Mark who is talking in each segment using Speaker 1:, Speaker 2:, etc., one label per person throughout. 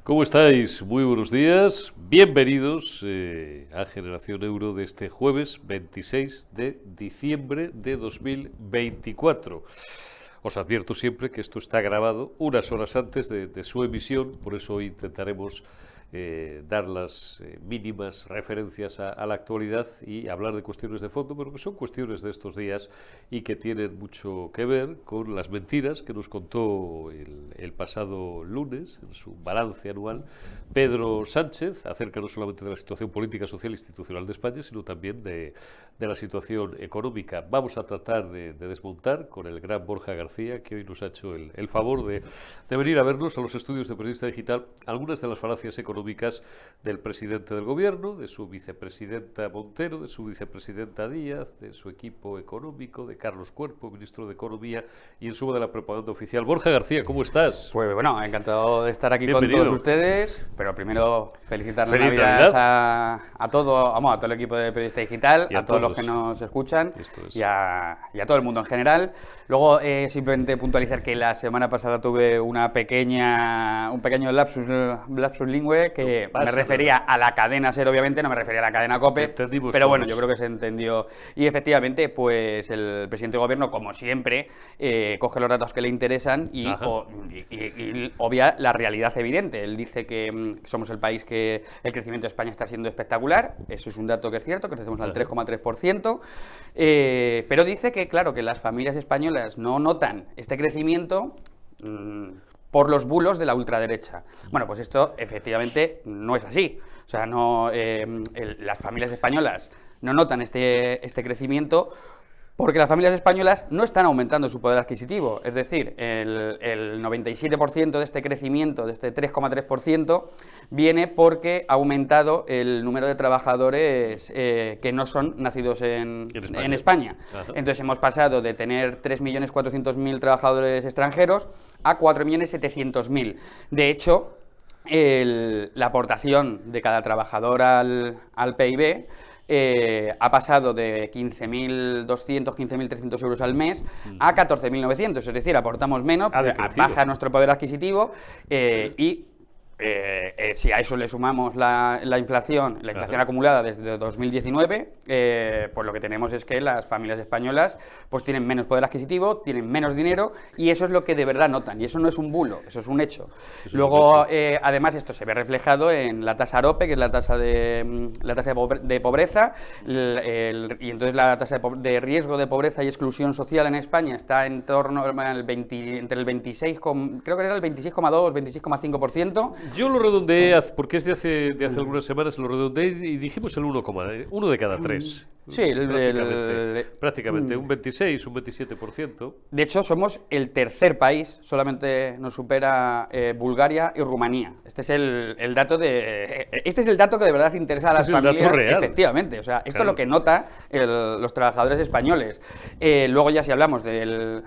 Speaker 1: ¿Cómo estáis? Muy buenos días. Bienvenidos a Generación Euro de este jueves 26 de diciembre de 2024. Os advierto siempre que esto está grabado unas horas antes de su emisión, por eso hoy intentaremos dar las mínimas referencias a la actualidad y hablar de cuestiones de fondo, pero que son cuestiones de estos días y que tienen mucho que ver con las mentiras que nos contó el pasado lunes en su balance anual Pedro Sánchez acerca no solamente de la situación política, social e institucional de España, sino también de la situación económica. Vamos a tratar de desmontar con el gran Borja García, que hoy nos ha hecho el favor de venir a vernos a los estudios de Periodista Digital algunas de las falacias económicas del presidente del gobierno, de su vicepresidenta Montero, de su vicepresidenta Díaz, de su equipo económico, de Carlos Cuerpo, ministro de Economía, y en suma de la propaganda oficial. Borja García, ¿cómo estás?
Speaker 2: Pues bueno, encantado de estar aquí
Speaker 1: Bienvenido.
Speaker 2: con todos ustedes, pero primero felicitar la
Speaker 1: ¡Feliz
Speaker 2: Navidad
Speaker 1: Navidad!
Speaker 2: a todo el equipo de Periodista Digital,
Speaker 1: Y
Speaker 2: a todos los que nos escuchan
Speaker 1: Esto es.
Speaker 2: y a todo el mundo en general. Luego simplemente puntualizar que la semana pasada tuve un pequeño lapsus lingüe que
Speaker 1: No pasa
Speaker 2: me refería a la cadena SER, obviamente, no me refería a la cadena COPE,
Speaker 1: Entendimos
Speaker 2: pero bueno,
Speaker 1: todos.
Speaker 2: yo creo que se entendió. Y efectivamente, pues el presidente del gobierno, como siempre, coge los datos que le interesan y obvia la realidad evidente. Él dice que somos el país que el crecimiento de España está siendo espectacular, eso es un dato que es cierto, crecemos al 3,3%, pero dice que, claro, que las familias españolas no notan este crecimiento por los bulos de la ultraderecha. Bueno, pues esto efectivamente no es así. O sea, las familias españolas no notan este crecimiento porque las familias españolas no están aumentando su poder adquisitivo. Es decir, el 97% de este crecimiento, de este 3,3%, viene porque ha aumentado el número de trabajadores que no son nacidos en España. Entonces hemos pasado de tener 3.400.000 trabajadores extranjeros a 4.700.000. De hecho, la aportación de cada trabajador al PIB ha pasado de 15.200, 15.300 euros al mes a 14.900, es decir, aportamos menos, baja nuestro poder adquisitivo si a eso le sumamos la inflación acumulada desde 2019, pues lo que tenemos es que las familias españolas pues tienen menos poder adquisitivo, tienen menos dinero, y eso es lo que de verdad notan, y eso no es un bulo, eso es un hecho. Luego, además, esto se ve reflejado en la tasa AROPE, que es la tasa de pobreza, y entonces la tasa de riesgo de pobreza y exclusión social en España está en torno entre el 26, creo que era el 26,2, 26,5%.
Speaker 1: Yo lo redondeé, porque es de hace algunas semanas, lo redondeé y dijimos el 1 de cada 3.
Speaker 2: Sí,
Speaker 1: prácticamente un 26, un 27%.
Speaker 2: De hecho, somos el tercer país, solamente nos supera Bulgaria y Rumanía. Este es el dato que de verdad interesa a las familias.
Speaker 1: El dato real.
Speaker 2: Efectivamente, o sea, esto es lo que nota los trabajadores españoles. Luego ya si hablamos de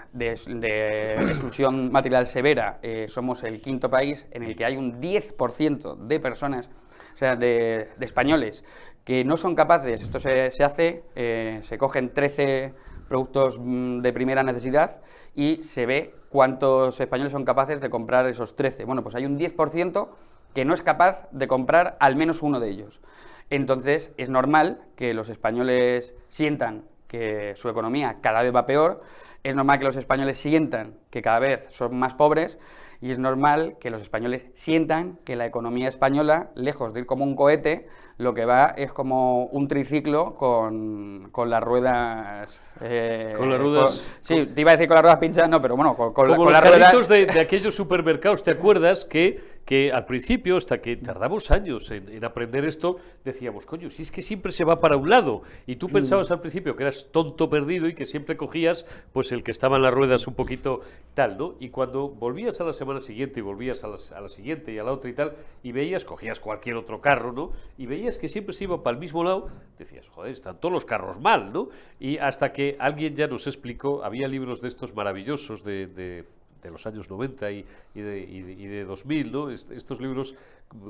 Speaker 2: exclusión material severa, somos el quinto país en el que hay un 10% de personas, o sea, de españoles que no son capaces, esto se cogen 13 productos de primera necesidad y se ve cuántos españoles son capaces de comprar esos 13. Bueno, pues hay un 10% que no es capaz de comprar al menos uno de ellos. Entonces, es normal que los españoles sientan que su economía cada vez va peor, es normal que los españoles sientan que cada vez son más pobres, y es normal que los españoles sientan que la economía española, lejos de ir como un cohete, lo que va es como un triciclo con las ruedas...
Speaker 1: con las ruedas...
Speaker 2: sí, te iba a decir con las ruedas pinchadas, no, pero bueno, con
Speaker 1: como
Speaker 2: las
Speaker 1: ruedas... de aquellos supermercados, ¿te acuerdas que al principio, hasta que tardamos años en aprender esto, decíamos, coño, si es que siempre se va para un lado, y tú pensabas al principio que eras tonto perdido y que siempre cogías pues el que estaba en las ruedas un poquito tal, ¿no? Y cuando volvías a la semana siguiente y volvías a la siguiente y a la otra y tal, y cogías cualquier otro carro, ¿no? Y veías que siempre se iba para el mismo lado, decías, joder, están todos los carros mal, ¿no? Y hasta que alguien ya nos explicó, había libros de estos maravillosos de los años 90 y de 2000, ¿no? Estos libros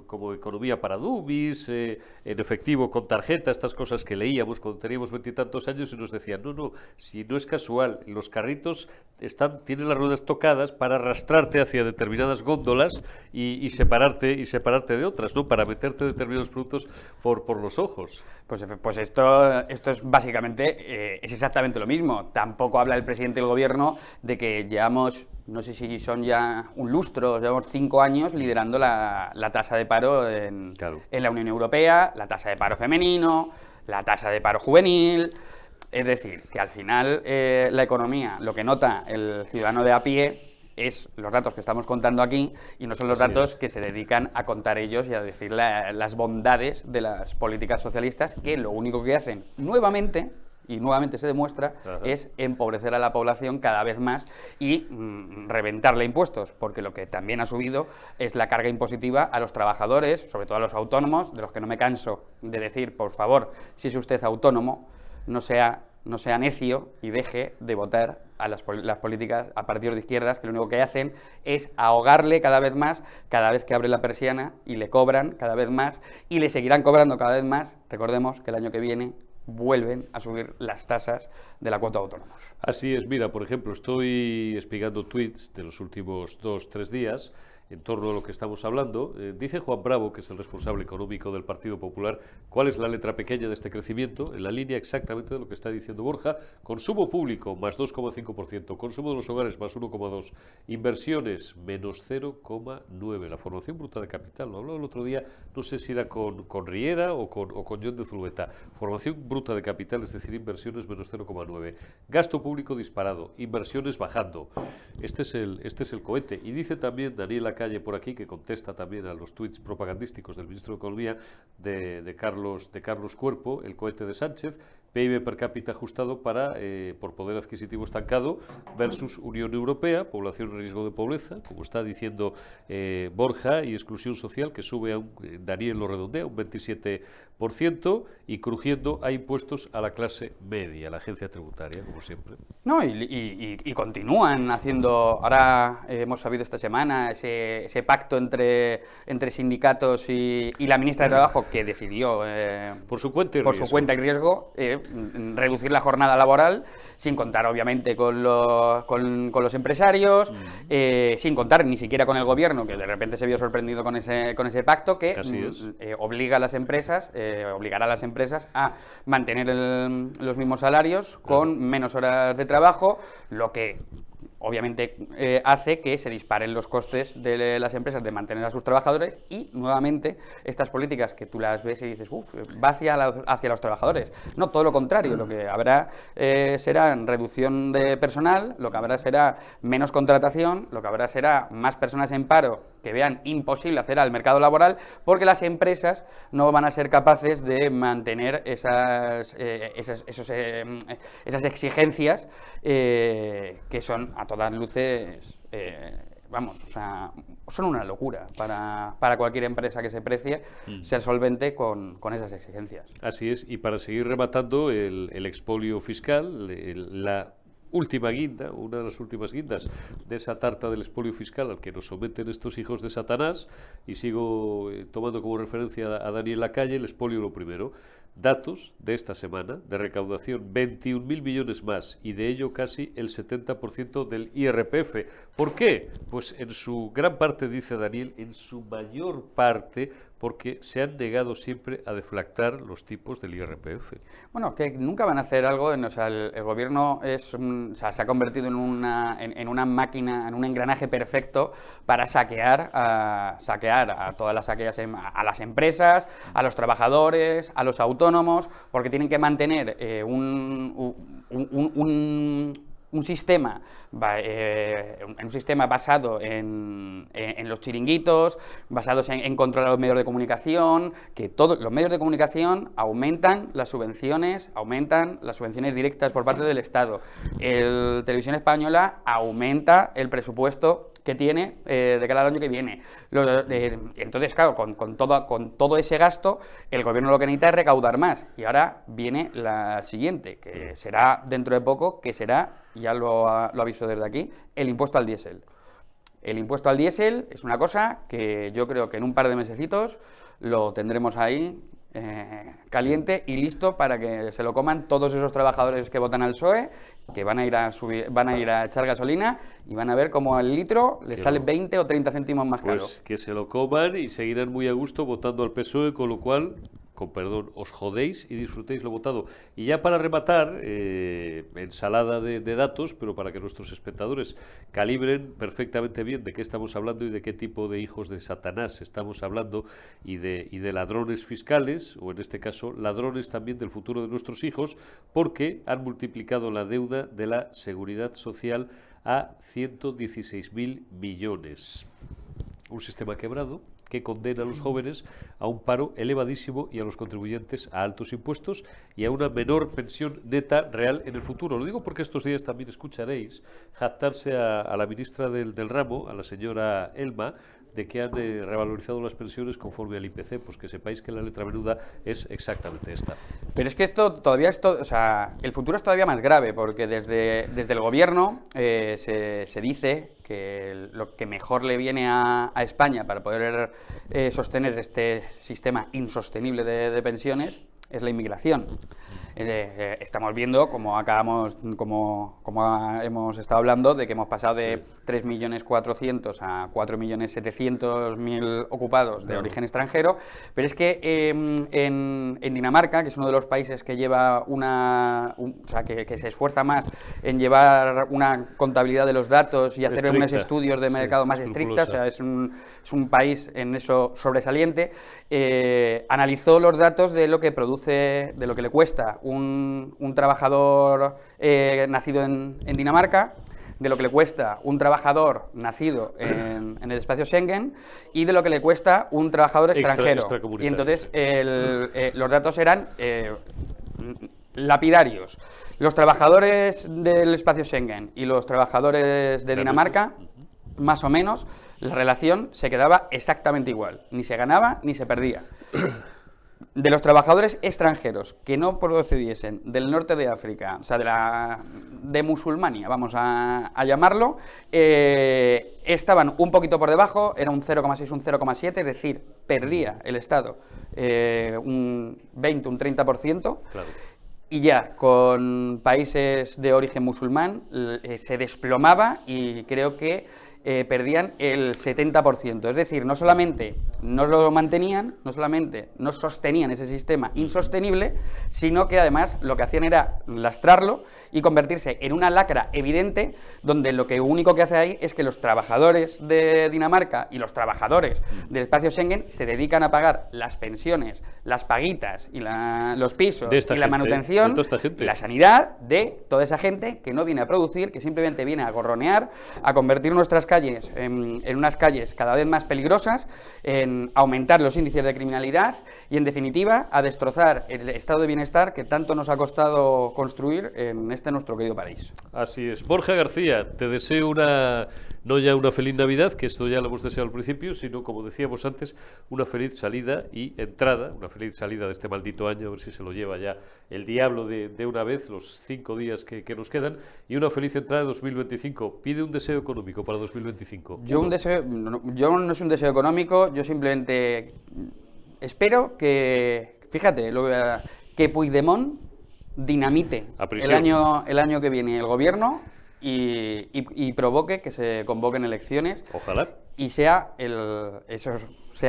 Speaker 1: como economía para dummies, en efectivo con tarjeta, estas cosas que leíamos cuando teníamos 20 y tantos años y nos decían, no, si no es casual, los carritos tienen las ruedas tocadas para arrastrarte hacia determinadas góndolas y separarte de otras, ¿no? Para meterte determinados productos por los ojos.
Speaker 2: Pues esto es básicamente, es exactamente lo mismo. Tampoco habla el presidente del gobierno de que llevamos, no sé si son ya un lustro, llevamos 5 años liderando la tasa de paro en la Unión Europea, la tasa de paro femenino, la tasa de paro juvenil. Es decir, que al final la economía, lo que nota el ciudadano de a pie es los datos que estamos contando aquí y no son los datos que se dedican a contar ellos y a decir las bondades de las políticas socialistas, que lo único que hacen nuevamente se demuestra, es empobrecer a la población cada vez más y reventarle impuestos, porque lo que también ha subido es la carga impositiva a los trabajadores, sobre todo a los autónomos, de los que no me canso de decir, por favor, si es usted autónomo, no sea necio y deje de votar a las políticas, a partidos de izquierdas, que lo único que hacen es ahogarle cada vez más, cada vez que abre la persiana, y le cobran cada vez más, y le seguirán cobrando cada vez más. Recordemos que el año que viene vuelven a subir las tasas de la cuota de autónomos.
Speaker 1: Así es, mira, por ejemplo, estoy explicando tweets de los últimos 2-3 días en torno a lo que estamos hablando. Dice Juan Bravo, que es el responsable económico del Partido Popular, cuál es la letra pequeña de este crecimiento, en la línea exactamente de lo que está diciendo Borja. Consumo público, más 2,5%, consumo de los hogares, más 1,2%, inversiones, menos 0,9%, la formación bruta de capital, lo hablaba el otro día, no sé si era con Riera o con John de Zulueta, formación bruta de capital, es decir, inversiones, menos 0,9%, gasto público disparado, inversiones bajando. Este es el cohete. Y dice también Daniela Calle por aquí, que contesta también a los tuits propagandísticos del ministro de Economía de Carlos Cuerpo, el cohete de Sánchez, PIB per cápita ajustado por poder adquisitivo estancado versus Unión Europea, población en riesgo de pobreza, como está diciendo Borja, y exclusión social, que sube Daniel lo redondea, un 27%, y crujiendo a impuestos a la clase media, la agencia tributaria, como siempre.
Speaker 2: No, y continúan haciendo, ahora hemos sabido esta semana, ese pacto entre sindicatos y la ministra de Trabajo, que decidió
Speaker 1: por su cuenta y
Speaker 2: riesgo reducir la jornada laboral, sin contar obviamente con los empresarios, sin contar ni siquiera con el gobierno, que de repente se vio sorprendido con ese pacto, que obligará a las empresas a mantener los mismos salarios con menos horas de trabajo, lo que obviamente hace que se disparen los costes de las empresas de mantener a sus trabajadores, y nuevamente estas políticas que tú las ves y dices, va hacia los trabajadores. No, todo lo contrario, lo que habrá será reducción de personal, lo que habrá será menos contratación, lo que habrá será más personas en paro que vean imposible acceder al mercado laboral, porque las empresas no van a ser capaces de mantener esas exigencias que son a todas luces, son una locura para cualquier empresa que se precie ser solvente con esas exigencias.
Speaker 1: Así es, y para seguir rematando el expolio fiscal, la última guinda, una de las últimas guindas de esa tarta del expolio fiscal al que nos someten estos hijos de Satanás, y sigo tomando como referencia a Daniel Lacalle, el expolio lo primero. Datos de esta semana de recaudación, 21.000 millones más, y de ello casi el 70% del IRPF. ¿Por qué? Pues en su gran parte, dice Daniel, en su mayor parte, porque se han negado siempre a deflactar los tipos del IRPF.
Speaker 2: Bueno, que nunca van a hacer algo, el gobierno se ha convertido en una máquina, en un engranaje perfecto para saquear a todas las a las empresas, a los trabajadores, a los autónomos, porque tienen que mantener un sistema basado en los chiringuitos, basados en controlar los medios de comunicación, que todos los medios de comunicación aumentan las subvenciones directas por parte del Estado. Televisión Española aumenta el presupuesto que tiene de cara al año que viene. Entonces, claro, con todo ese gasto, el gobierno lo que necesita es recaudar más. Y ahora viene la siguiente, que será dentro de poco, que será, ya lo aviso desde aquí, el impuesto al diésel. El impuesto al diésel es una cosa que yo creo que en un par de mesecitos lo tendremos ahí caliente y listo para que se lo coman todos esos trabajadores que votan al PSOE, que van a ir a echar gasolina y van a ver cómo al litro les sale 20 o 30 céntimos más caro.
Speaker 1: Pues que se lo coman y seguirán muy a gusto votando al PSOE, con lo cual, con perdón, os jodéis y disfrutéis lo votado. Y ya para rematar, ensalada de datos, pero para que nuestros espectadores calibren perfectamente bien de qué estamos hablando y de qué tipo de hijos de Satanás estamos hablando, y de ladrones fiscales, o en este caso ladrones también del futuro de nuestros hijos, porque han multiplicado la deuda de la Seguridad Social a 116.000 millones. Un sistema quebrado que condena a los jóvenes a un paro elevadísimo y a los contribuyentes a altos impuestos y a una menor pensión neta real en el futuro. Lo digo porque estos días también escucharéis jactarse a la ministra del ramo, a la señora Elma, de que han revalorizado las pensiones conforme al IPC, pues que sepáis que la letra menuda es exactamente esta.
Speaker 2: Pero es que esto todavía o sea, el futuro es todavía más grave, porque desde el gobierno se dice que lo que mejor le viene a España para poder sostener este sistema insostenible de pensiones es la inmigración. Estamos viendo como hemos estado hablando de que hemos pasado de 3.400.000 a 4.700.000 ocupados de origen extranjero, pero es que en Dinamarca, que es uno de los países que lleva que se esfuerza más en llevar una contabilidad de los datos y hacer unos estudios de mercado más estrictas, o sea, es un país en eso sobresaliente, analizó los datos de lo que produce, de lo que le cuesta un trabajador nacido en Dinamarca, de lo que le cuesta un trabajador nacido en el espacio Schengen y de lo que le cuesta un trabajador extranjero. Y entonces los datos eran lapidarios. Los trabajadores del espacio Schengen y los trabajadores de Dinamarca, más o menos, la relación se quedaba exactamente igual. Ni se ganaba ni se perdía. De los trabajadores extranjeros que no procediesen del norte de África, o sea, de Musulmania, vamos a llamarlo, estaban un poquito por debajo, era un 0,6, un 0,7, es decir, perdía el Estado un 20, un 30%, claro. Y ya con países de origen musulmán se desplomaba y creo que perdían el 70%. Es decir, no solamente no lo mantenían, no solamente no sostenían ese sistema insostenible, sino que además lo que hacían era lastrarlo y convertirse en una lacra evidente, donde lo que único que hace ahí es que los trabajadores de Dinamarca y los trabajadores del espacio Schengen se dedican a pagar las pensiones, las paguitas y los pisos y la manutención y la sanidad de toda esa gente que no viene a producir, que simplemente viene a gorronear, a convertir nuestras calles en unas calles cada vez más peligrosas, en aumentar los índices de criminalidad y, en definitiva, a destrozar el estado de bienestar que tanto nos ha costado construir en este nuestro querido país.
Speaker 1: Así es. Borja García, te deseo no ya una feliz Navidad, que esto ya lo hemos deseado al principio, sino, como decíamos antes, una feliz salida y entrada, una feliz salida de este maldito año, a ver si se lo lleva ya el diablo de una vez, los 5 días que nos quedan, y una feliz entrada de 2025. Pide un deseo económico para 2025.
Speaker 2: Yo no es un deseo económico, yo simplemente espero que, fíjate, que Puigdemont dinamite el año que viene el gobierno y provoque que se convoquen elecciones.
Speaker 1: Ojalá.
Speaker 2: Y sea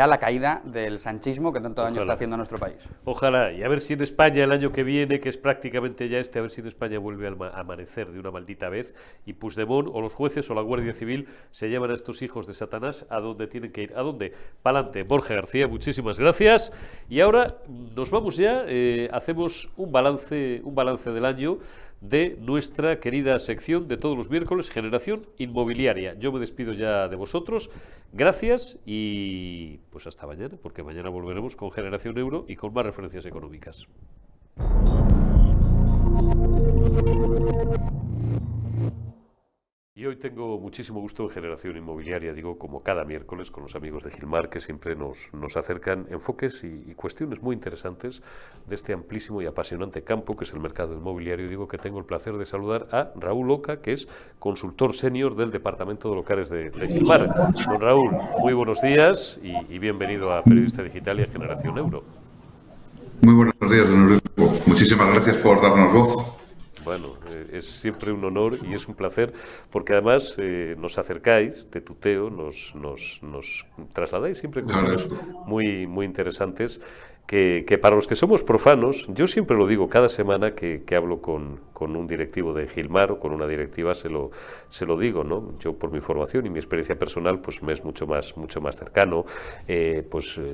Speaker 2: la caída del sanchismo que tanto daño está haciendo a nuestro país.
Speaker 1: Ojalá. Y a ver si en España el año que viene, que es prácticamente ya a ver si en España vuelve a amanecer de una maldita vez y Puigdemont o los jueces o la Guardia Civil se llevan a estos hijos de Satanás a donde tienen que ir. ¿A dónde? Pa'lante. Borja García, muchísimas gracias. Y ahora nos vamos ya, hacemos un balance del año de nuestra querida sección de todos los miércoles, Generación Inmobiliaria. Yo me despido ya de vosotros. Gracias y pues hasta mañana, porque mañana volveremos con Generación Euro y con más referencias económicas. Y hoy tengo muchísimo gusto en Generación Inmobiliaria, digo, como cada miércoles, con los amigos de Gilmar, que siempre nos acercan enfoques y cuestiones muy interesantes de este amplísimo y apasionante campo que es el mercado inmobiliario. Digo que tengo el placer de saludar a Raúl Oca, que es consultor senior del Departamento de Locales de Gilmar. Don Raúl, muy buenos días y bienvenido a Periodista Digital y a Generación Euro.
Speaker 3: Muy buenos días, don Eurico. Muchísimas gracias por darnos voz.
Speaker 1: Bueno, es siempre un honor y es un placer porque además nos acercáis de tuteo, nos trasladáis siempre cuestiones muy interesantes que para los que somos profanos, yo siempre lo digo cada semana que hablo con un directivo de Gilmar o con una directiva se lo digo, ¿no? Yo por mi formación y mi experiencia personal pues me es mucho más cercano,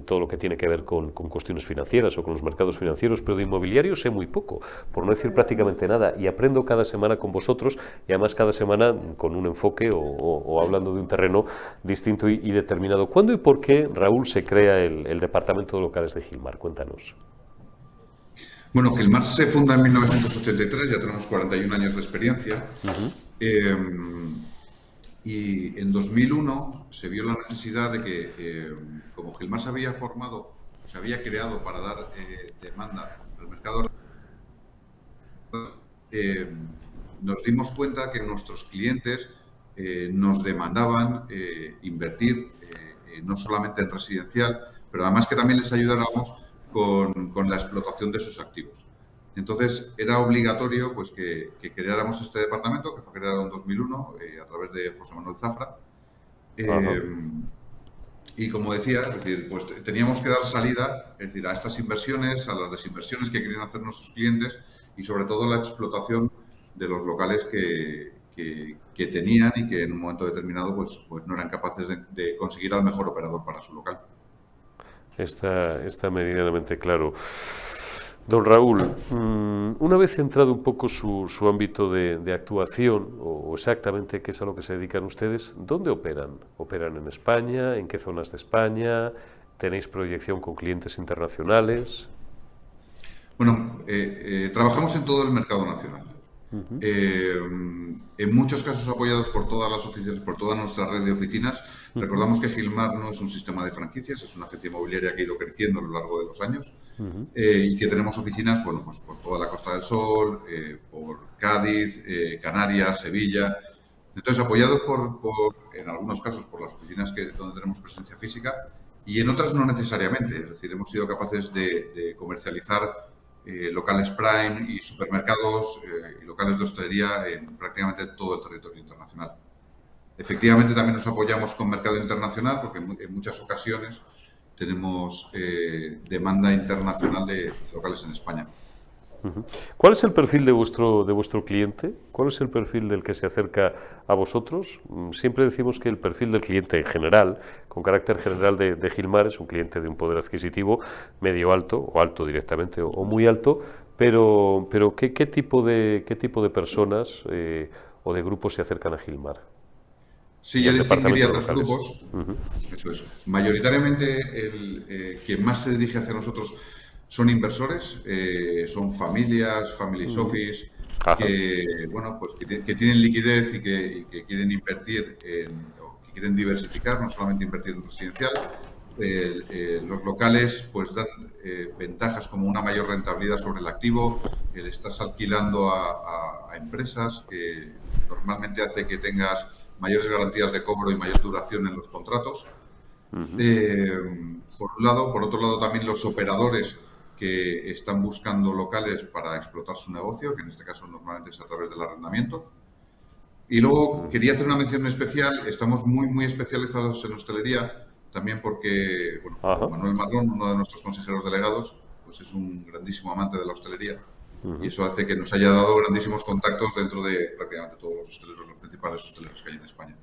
Speaker 1: todo lo que tiene que ver con cuestiones financieras o con los mercados financieros, pero de inmobiliario sé muy poco, por no decir prácticamente nada, y aprendo cada semana con vosotros y además cada semana con un enfoque o hablando de un terreno distinto y determinado. ¿Cuándo y por qué, Raúl, se crea el Departamento de Locales de Gilmar? Cuéntanos.
Speaker 3: Bueno, Gilmar se funda en 1983, ya tenemos 41 años de experiencia. Y en 2001 se vio la necesidad de que, como Gilmar se había formado, se había creado para dar demanda al mercado, nos dimos cuenta que nuestros clientes nos demandaban invertir no solamente en residencial, pero además que también les ayudáramos con la explotación de sus activos. Entonces, era obligatorio pues, que creáramos este departamento, que fue creado en 2001 a través de José Manuel Zafra. Y como decía, es decir, pues teníamos que dar salida a estas inversiones, a las desinversiones que querían hacer nuestros clientes y sobre todo la explotación de los locales que tenían y que en un momento determinado pues no eran capaces de conseguir al mejor operador para su local.
Speaker 1: Está meridianamente claro. Don Raúl, una vez centrado un poco su ámbito de actuación, o exactamente qué es a lo que se dedican ustedes, ¿dónde operan? ¿Operan en España? ¿En qué zonas de España? ¿Tenéis proyección con clientes internacionales?
Speaker 3: Bueno, trabajamos en todo el mercado nacional. En muchos casos apoyados por todas las oficinas, por toda nuestra red de oficinas. Recordamos que Gilmar no es un sistema de franquicias, es una agencia inmobiliaria que ha ido creciendo a lo largo de los años y que tenemos oficinas, bueno, pues por toda la Costa del Sol, por Cádiz, Canarias, Sevilla. Entonces, apoyados en algunos casos por las oficinas donde tenemos presencia física y en otras no necesariamente. Es decir, hemos sido capaces de comercializar locales prime y supermercados y locales de hostelería en prácticamente todo el territorio internacional. Efectivamente, también nos apoyamos con mercado internacional porque en muchas ocasiones tenemos demanda internacional de locales en España.
Speaker 1: ¿Cuál es el perfil de vuestro cliente? ¿Cuál es el perfil del que se acerca a vosotros? Siempre decimos que el perfil del cliente en general, con carácter general de Gilmar, es un cliente de un poder adquisitivo medio alto, o alto directamente, o muy alto, pero ¿qué tipo de personas o de grupos se acercan a Gilmar?
Speaker 3: Sí, yo distinguiría dos grupos. Eso es. Mayoritariamente el que más se dirige hacia nosotros son inversores, son familias, family office, que tienen liquidez y que quieren invertir, o que quieren diversificar, no solamente invertir en residencial. Los locales pues dan ventajas como una mayor rentabilidad sobre el activo, le estás alquilando a empresas, que normalmente hace que tengas mayores garantías de cobro y mayor duración en los contratos. Por un lado. Por otro lado, también los operadores que están buscando locales para explotar su negocio, que en este caso normalmente es a través del arrendamiento. Y luego quería hacer una mención especial. Estamos muy especializados en hostelería, también porque Manuel Marrón, uno de nuestros consejeros delegados, pues es un grandísimo amante de la hostelería. Y eso hace que nos haya dado grandísimos contactos dentro de prácticamente todos los hosteleros, los principales hosteleros que hay en España.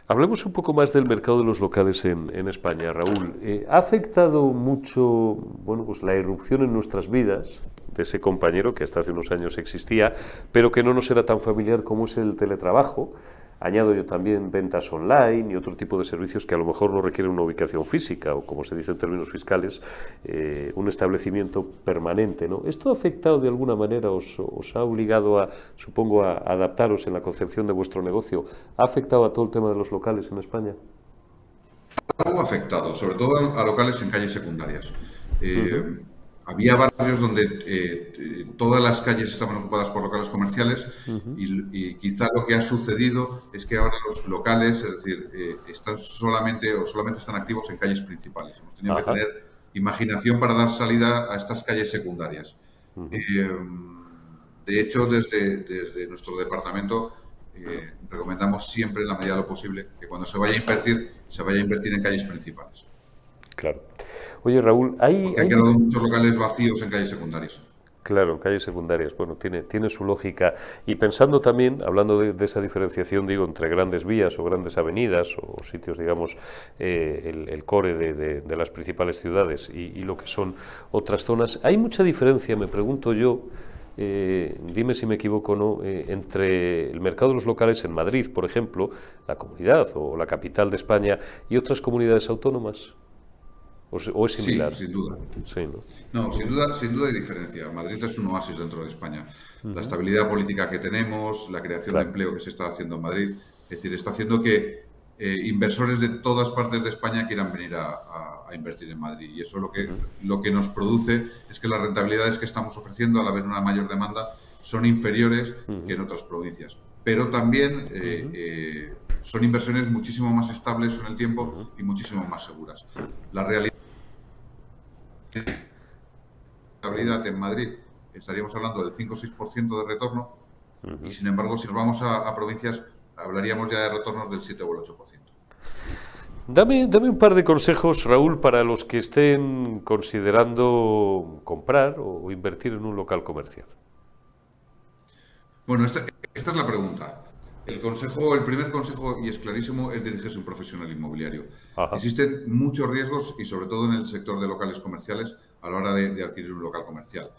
Speaker 1: Hablemos un poco más del mercado de los locales en España, Raúl. ¿Ha afectado mucho pues la irrupción en nuestras vidas de ese compañero que hasta hace unos años existía, pero que no nos era tan familiar como es el teletrabajo? Añado yo también ventas online y otro tipo de servicios que a lo mejor no requieren una ubicación física o, como se dice en términos fiscales, un establecimiento permanente, ¿no? ¿Esto ha afectado de alguna manera, os ha obligado a, supongo, a adaptaros en la concepción de vuestro negocio? ¿Ha afectado a todo el tema de los locales en España?
Speaker 3: Algo afectado, sobre todo a locales en calles secundarias. Había barrios donde todas las calles estaban ocupadas por locales comerciales y quizá lo que ha sucedido es que ahora los locales, es decir, están solamente están activos en calles principales. Hemos tenido que tener imaginación para dar salida a estas calles secundarias. De hecho, desde nuestro departamento recomendamos siempre, en la medida de lo posible, que cuando se vaya a invertir en calles principales.
Speaker 1: Claro. Oye, Raúl,
Speaker 3: han quedado muchos locales vacíos en calles secundarias.
Speaker 1: Claro, en calles secundarias. Bueno, tiene su lógica. Y pensando también, hablando de esa diferenciación, digo, entre grandes vías o grandes avenidas o sitios, digamos, el core de las principales ciudades y lo que son otras zonas, ¿hay mucha diferencia, me pregunto yo, dime si me equivoco o no, entre el mercado de los locales en Madrid, por ejemplo, la comunidad o la capital de España, y otras comunidades autónomas? ¿O es similar?
Speaker 3: Sí, sin duda.
Speaker 1: Sí, ¿no?
Speaker 3: No, sin duda hay diferencia. Madrid es un oasis dentro de España. La estabilidad política que tenemos, la creación de empleo que se está haciendo en Madrid, es decir, está haciendo que inversores de todas partes de España quieran venir a invertir en Madrid. Y eso lo que nos produce es que las rentabilidades que estamos ofreciendo, al haber una mayor demanda, son inferiores que en otras provincias. Pero también son inversiones muchísimo más estables en el tiempo y muchísimo más seguras. La realidad en Madrid estaríamos hablando del 5 o 6% de retorno y, sin embargo, si nos vamos a provincias, hablaríamos ya de retornos del 7 o el 8%.
Speaker 1: Dame un par de consejos, Raúl, para los que estén considerando comprar o invertir en un local comercial.
Speaker 3: Bueno, esta es la pregunta. El primer consejo, y es clarísimo, es dirigirse a un profesional inmobiliario. Existen muchos riesgos, y sobre todo en el sector de locales comerciales, a la hora de adquirir un local comercial.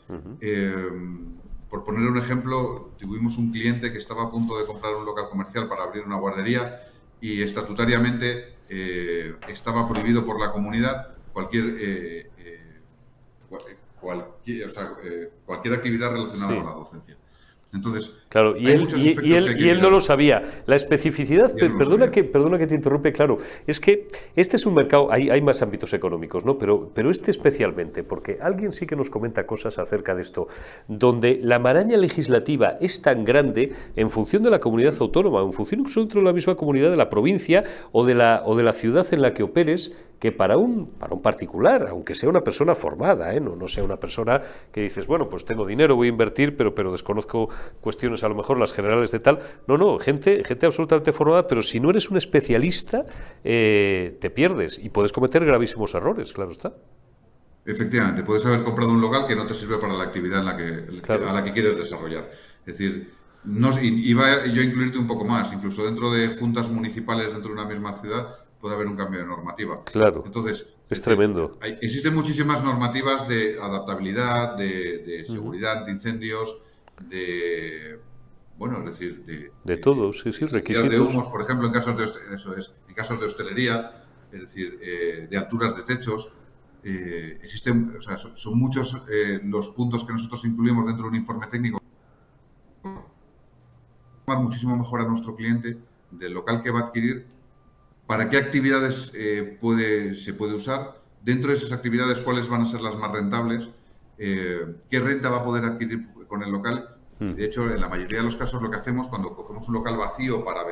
Speaker 3: Por poner un ejemplo, tuvimos un cliente que estaba a punto de comprar un local comercial para abrir una guardería y estatutariamente estaba prohibido por la comunidad cualquier actividad relacionada con la docencia. Entonces,
Speaker 1: claro, y él no lo sabía. La especificidad, perdona que te interrumpe, claro, es que este es un mercado, hay más ámbitos económicos, ¿no? Pero este especialmente, porque alguien sí que nos comenta cosas acerca de esto, donde la maraña legislativa es tan grande en función de la comunidad autónoma, en función incluso dentro de la misma comunidad de la provincia o de la ciudad en la que operes, que para un particular, aunque sea una persona formada, no sea una persona que dices, bueno, pues tengo dinero, voy a invertir, pero desconozco cuestiones, a lo mejor las generales de tal. No, gente absolutamente formada, pero si no eres un especialista, te pierdes y puedes cometer gravísimos errores, claro está.
Speaker 3: Efectivamente, puedes haber comprado un local que no te sirve para la actividad a la que quieres desarrollar. Es decir, iba yo a incluirte un poco más, incluso dentro de juntas municipales, dentro de una misma ciudad, puede haber un cambio de normativa.
Speaker 1: Claro.
Speaker 3: Entonces,
Speaker 1: es tremendo.
Speaker 3: Existen muchísimas normativas de adaptabilidad, de seguridad, de incendios, de
Speaker 1: todo, sí, requisitos.
Speaker 3: De humos, por ejemplo, en casos de hostelería, es decir, de alturas de techos. Existen, son muchos los puntos que nosotros incluimos dentro de un informe técnico. Muchísimo mejor a nuestro cliente del local que va a adquirir, para qué actividades se puede usar, dentro de esas actividades cuáles van a ser las más rentables, qué renta va a poder adquirir con el local. De hecho, en la mayoría de los casos lo que hacemos cuando cogemos un local vacío para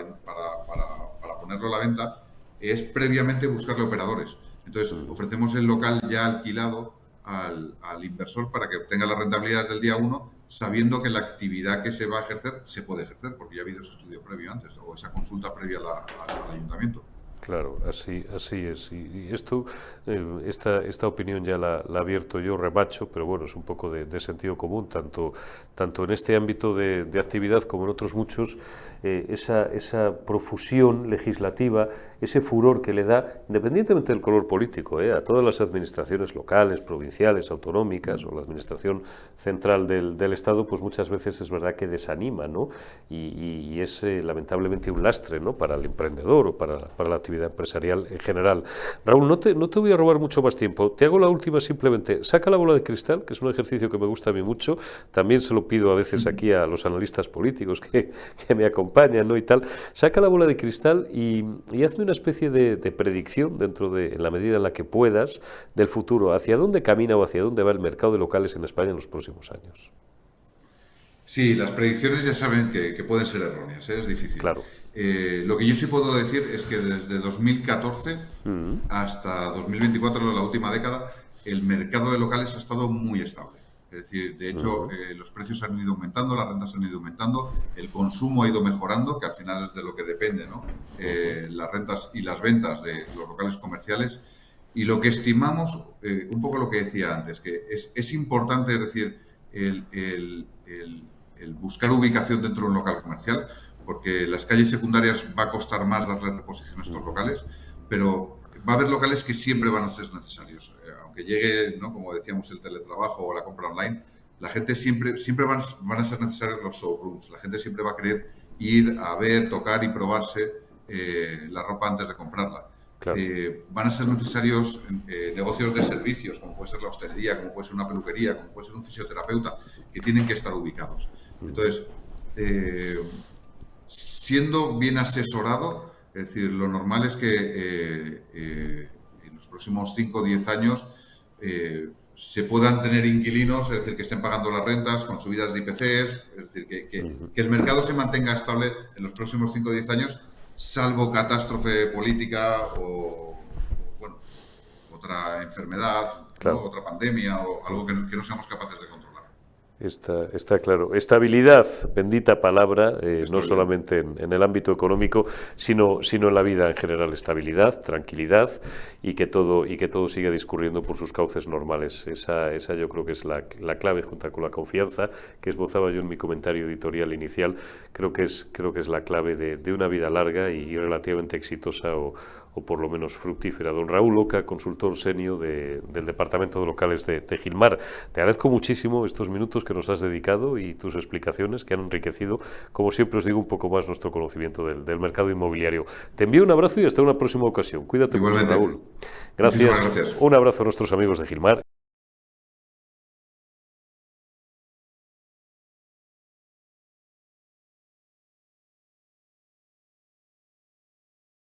Speaker 3: ponerlo a la venta es previamente buscarle operadores. Entonces, ofrecemos el local ya alquilado al inversor para que obtenga la rentabilidad del día 1, sabiendo que la actividad que se va a ejercer se puede ejercer, porque ya ha habido ese estudio previo antes o esa consulta previa al ayuntamiento.
Speaker 1: Claro, así es. Y esto, esta opinión ya la abierto yo, remacho, pero bueno, es un poco de sentido común, tanto en este ámbito de actividad como en otros muchos. esa profusión legislativa, ese furor que le da, independientemente del color político, a todas las administraciones locales, provinciales, autonómicas o la administración central del Estado, pues muchas veces es verdad que desanima, ¿no? Y es lamentablemente un lastre, ¿no?, para el emprendedor o para la actividad empresarial en general. Raúl, no te voy a robar mucho más tiempo. Te hago la última simplemente. Saca la bola de cristal, que es un ejercicio que me gusta a mí mucho. También se lo pido a veces aquí a los analistas políticos que me acompañan, ¿no?, y tal. Saca la bola de cristal y hazme una especie de predicción en la medida en la que puedas, del futuro. ¿Hacia dónde camina o hacia dónde va el mercado de locales en España en los próximos años?
Speaker 3: Sí, las predicciones ya saben que pueden ser erróneas, es difícil.
Speaker 1: Claro.
Speaker 3: Lo que yo sí puedo decir es que desde 2014 hasta 2024, la última década, el mercado de locales ha estado muy estable. Es decir, de hecho, los precios han ido aumentando, las rentas han ido aumentando, el consumo ha ido mejorando, que al final es de lo que depende, ¿no? Las rentas y las ventas de los locales comerciales. Y lo que estimamos, un poco lo que decía antes, que es importante, es decir, el buscar ubicación dentro de un local comercial, porque las calles secundarias va a costar más darle reposición a estos locales, pero va a haber locales que siempre van a ser necesarios. Aunque llegue, ¿no?, como decíamos, el teletrabajo o la compra online, la gente siempre van a ser necesarios los showrooms. La gente siempre va a querer ir a ver, tocar y probarse la ropa antes de comprarla. Claro. Van a ser necesarios negocios de servicios, como puede ser la hostelería, como puede ser una peluquería, como puede ser un fisioterapeuta, que tienen que estar ubicados. Entonces, siendo bien asesorado, es decir, lo normal es que en los próximos 5 o 10 años se puedan tener inquilinos, es decir, que estén pagando las rentas con subidas de IPCs, es decir, que el mercado se mantenga estable en los próximos 5 o 10 años, salvo catástrofe política o, bueno, otra enfermedad, claro, ¿no?, otra pandemia o algo que no seamos capaces de controlar.
Speaker 1: Está claro. Estabilidad, bendita palabra, no solamente en el ámbito económico, sino en la vida en general. Estabilidad, tranquilidad y que todo siga discurriendo por sus cauces normales. Esa yo creo que es la clave, junto con la confianza que esbozaba yo en mi comentario editorial inicial. Creo que es la clave de una vida larga y relativamente exitosa o por lo menos fructífera. Don Raúl Oca, consultor senior del Departamento de Locales de Gilmar. Te agradezco muchísimo estos minutos que nos has dedicado y tus explicaciones que han enriquecido, como siempre os digo, un poco más nuestro conocimiento del mercado inmobiliario. Te envío un abrazo y hasta una próxima ocasión. Cuídate mucho, Raúl. Gracias. Un abrazo a nuestros amigos de Gilmar.